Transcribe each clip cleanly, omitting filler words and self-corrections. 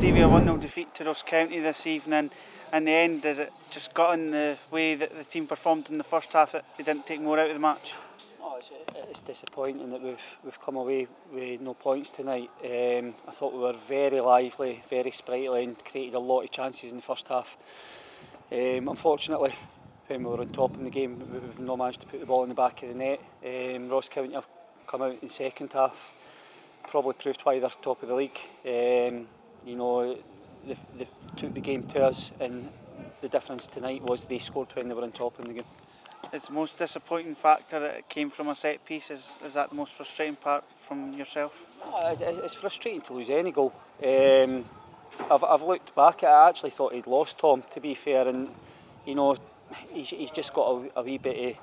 Stevie, a 1-0 defeat to Ross County this evening. In the end, has it just got in the way that the team performed in the first half that they didn't take more out of the match? Oh, it's disappointing that we've come away with no points tonight. I thought we were very lively, very sprightly and created a lot of chances in the first half. Unfortunately, when we were on top in the game, we've not managed to put the ball in the back of the net. Ross County have come out in second half, probably proved why they're top of the league. You know, they've took the game to us, and the difference tonight was they scored when they were on top in the game. It's the most disappointing factor that it came from a set piece. Is that the most frustrating part from yourself? Oh, it's frustrating to lose any goal. I've looked back at it, I actually thought he'd lost Tom, to be fair, and you know, he's just got a wee bit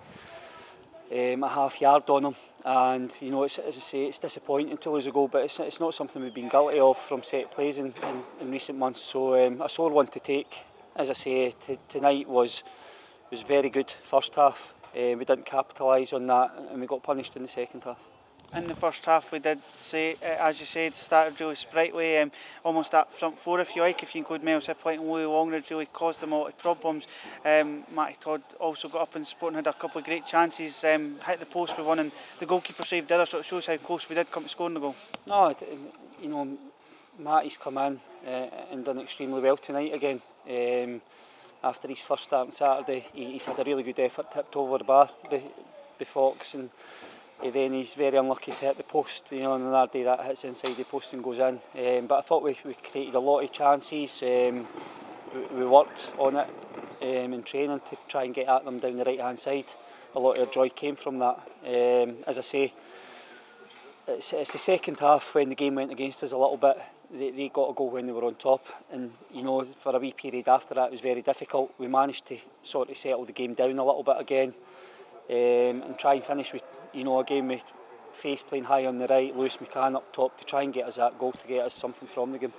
of a half yard on him, and you know, as I say, it's disappointing to lose a goal, but it's not something we've been guilty of from set plays in recent months, so a sore one to take. As I say, tonight was very good first half. We didn't capitalise on that, and we got punished in the second half. In the first half, we did say, as you said, started really sprightly, almost that front four, if you like, if you include Miles Hippolyte and Louis Longridge, really caused them a lot of problems. Matty Todd also got up in support and had a couple of great chances, hit the post with one, and the goalkeeper saved the other, so it shows how close we did come to scoring the goal. No, you know, Matty's come in and done extremely well tonight again. After his first start on Saturday, he's had a really good effort, tipped over the bar by Fox, and then he's very unlucky to hit the post. You know, on another day that hits inside the post and goes in. But I thought we created a lot of chances. We worked on it in training to try and get at them down the right hand side. A lot of our joy came from that. As I say, it's the second half when the game went against us a little bit. They got a goal when they were on top, and you know, for a wee period after that it was very difficult. We managed to sort of settle the game down a little bit again, and try and finish with, you know, a game with Face playing high on the right, Lewis McCann up top to try and get us that goal, to get us something from the game.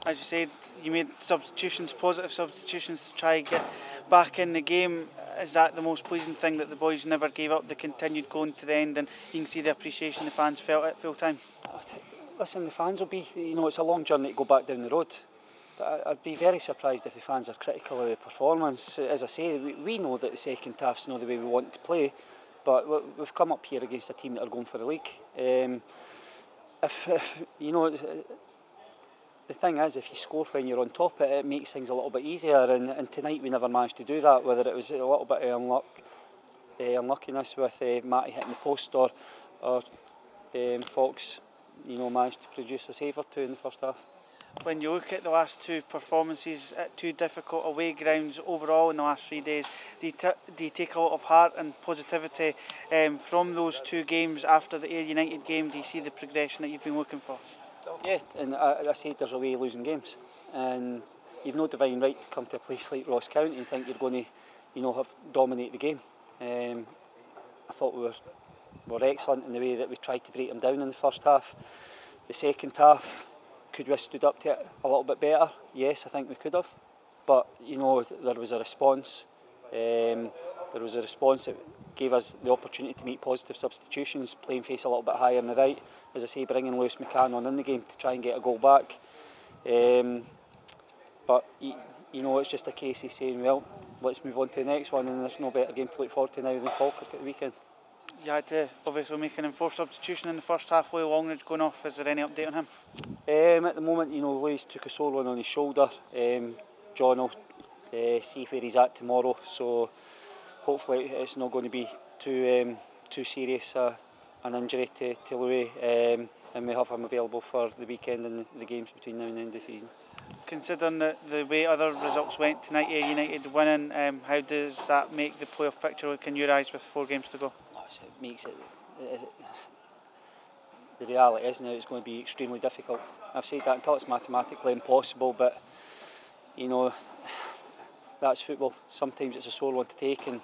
As you said, you made substitutions, positive substitutions, to try and get back in the game. Is that the most pleasing thing, that the boys never gave up, they continued going to the end, and you can see the appreciation the fans felt at full time? Listen, the fans will be, you know, it's a long journey to go back down the road, but I'd be very surprised if the fans are critical of the performance. As I say, we know that the second half's not the way we want to play, but we've come up here against a team that are going for the league. If you know, the thing is, if you score when you're on top, it makes things a little bit easier, and tonight we never managed to do that, whether it was a little bit of unluckiness with Matty hitting the post, or Fox, you know, managed to produce a save or two in the first half. When you look at the last two performances at two difficult away grounds overall in the last 3 days, do you take a lot of heart and positivity from those two games after the Ayr United game? Do you see the progression that you've been looking for? Yeah, and I said there's a way of losing games, and you've no divine right to come to a place like Ross County and think you're going to, you know, dominate the game. I thought we were excellent in the way that we tried to break them down in the first half. The second half, could we have stood up to it a little bit better? Yes, I think we could have. But, you know, there was a response. There was a response that gave us the opportunity to make positive substitutions, playing Face a little bit higher on the right. As I say, bringing Lewis McCann on in the game to try and get a goal back. But, you know, it's just a case of saying, well, let's move on to the next one, and there's no better game to look forward to now than Falkirk at the weekend. You had to obviously make an enforced substitution in the first half. Louis Longridge going off. Is there any update on him? At the moment, you know, Louis took a sore one on his shoulder. John will see where he's at tomorrow, so hopefully it's not going to be too serious an injury to Louis, and we have him available for the weekend and the games between now and the end of the season. Considering the way other results went tonight, Ayr United winning, how does that make the playoff picture look in your eyes with 4 games to go? It makes it, the reality is now it's going to be extremely difficult. I've said that until it's mathematically impossible, but you know, that's football. Sometimes it's a sore one to take, and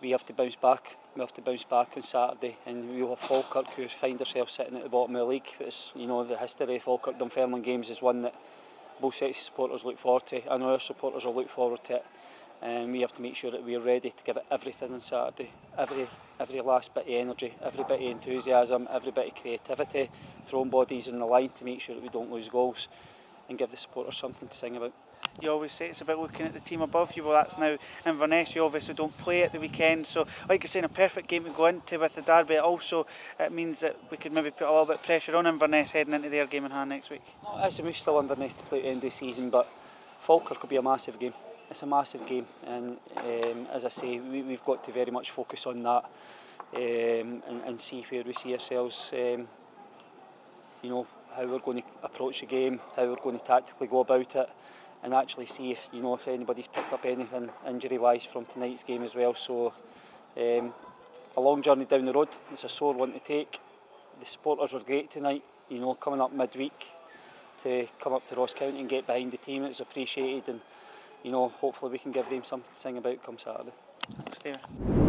we have to bounce back. We have to bounce back on Saturday, and we will have Falkirk, who find themselves sitting at the bottom of the league. It's, you know, the history of Falkirk Dunfermline games is one that both sets of supporters look forward to. I know our supporters will look forward to it, and we have to make sure that we're ready to give it everything on Saturday. Every last bit of energy, every bit of enthusiasm, every bit of creativity, throwing bodies in the line to make sure that we don't lose goals. give the supporters something to sing about. You always say it's about looking at the team above you. Well, that's now Inverness. You obviously don't play at the weekend, so like you're saying, a perfect game to go into with the derby. It means that we could maybe put a little bit of pressure on Inverness heading into their game in hand next week. As we've still Inverness to play at the end of the season, but Falkirk could be a massive game. It's a massive game, and as I say, we've got to very much focus on that and see where we see ourselves. You know, how we're going to approach the game, how we're going to tactically go about it, and actually see if anybody's picked up anything injury-wise from tonight's game as well. So a long journey down the road. It's a sore one to take. The supporters were great tonight. You know, coming up midweek to come up to Ross County and get behind the team, it was appreciated, and you know, hopefully we can give them something to sing about come Saturday. Thanks, Stevie.